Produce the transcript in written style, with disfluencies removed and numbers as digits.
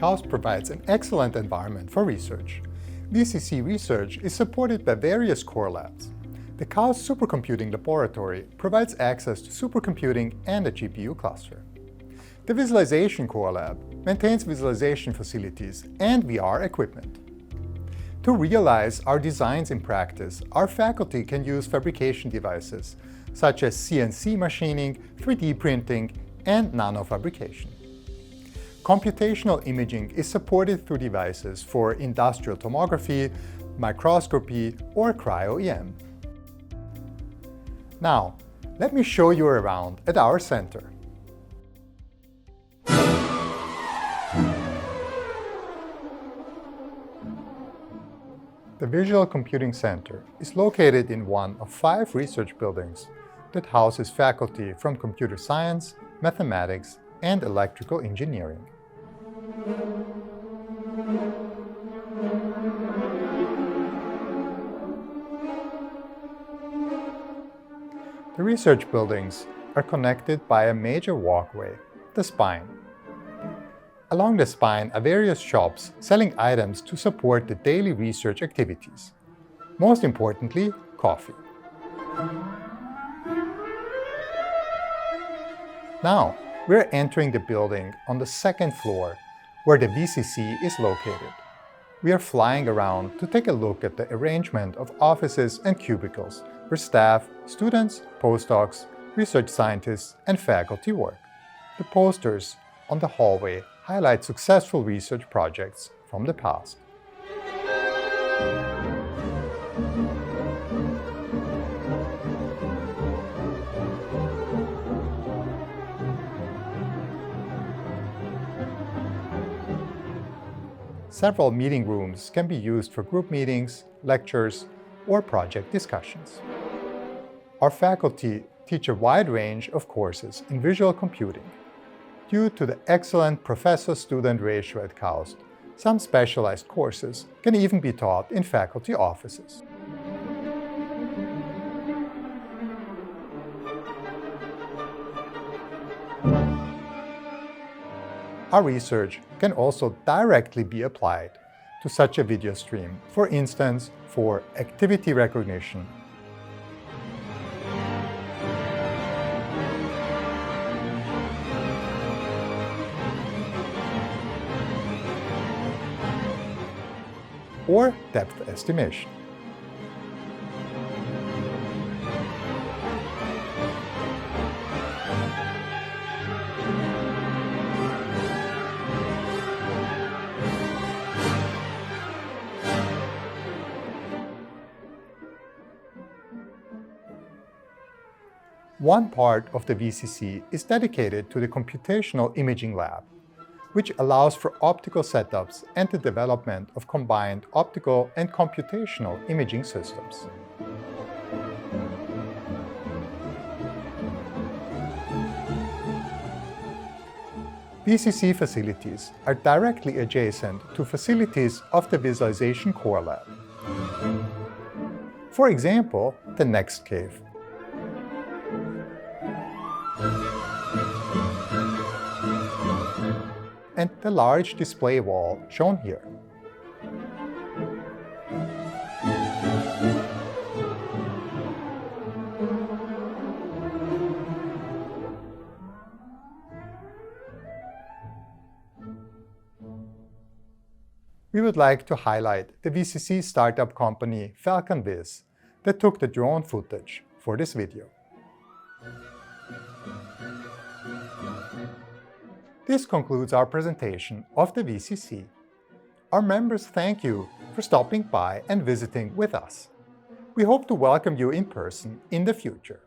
KAUST provides an excellent environment for research. VCC research is supported by various core labs. The KAUST Supercomputing Laboratory provides access to supercomputing and a GPU cluster. The Visualization Core Lab maintains visualization facilities and VR equipment. To realize our designs in practice, our faculty can use fabrication devices such as CNC machining, 3D printing, and nanofabrication. Computational imaging is supported through devices for industrial tomography, microscopy, or cryo-EM. Now, let me show you around at our center. The Visual Computing Center is located in one of 5 research buildings that houses faculty from computer science, mathematics, and electrical engineering. The research buildings are connected by a major walkway, the spine. Along the spine are various shops selling items to support the daily research activities. Most importantly, coffee. Now, we're entering the building on the 2nd floor, where the VCC is located. We are flying around to take a look at the arrangement of offices and cubicles where staff, students, postdocs, research scientists, and faculty work. The posters on the hallway highlight successful research projects from the past. Several meeting rooms can be used for group meetings, lectures, or project discussions. Our faculty teach a wide range of courses in visual computing. Due to the excellent professor-student ratio at KAUST, some specialized courses can even be taught in faculty offices. Our research can also directly be applied to such a video stream, for instance, for activity recognition, or depth estimation. One part of the VCC is dedicated to the Computational Imaging Lab, which allows for optical setups and the development of combined optical and computational imaging systems. VCC facilities are directly adjacent to facilities of the Visualization Core Lab. For example, the Next Cave. And the large display wall shown here. We would like to highlight the VCC startup company FalconViz that took the drone footage for this video. This concludes our presentation of the VCC. Our members thank you for stopping by and visiting with us. We hope to welcome you in person in the future.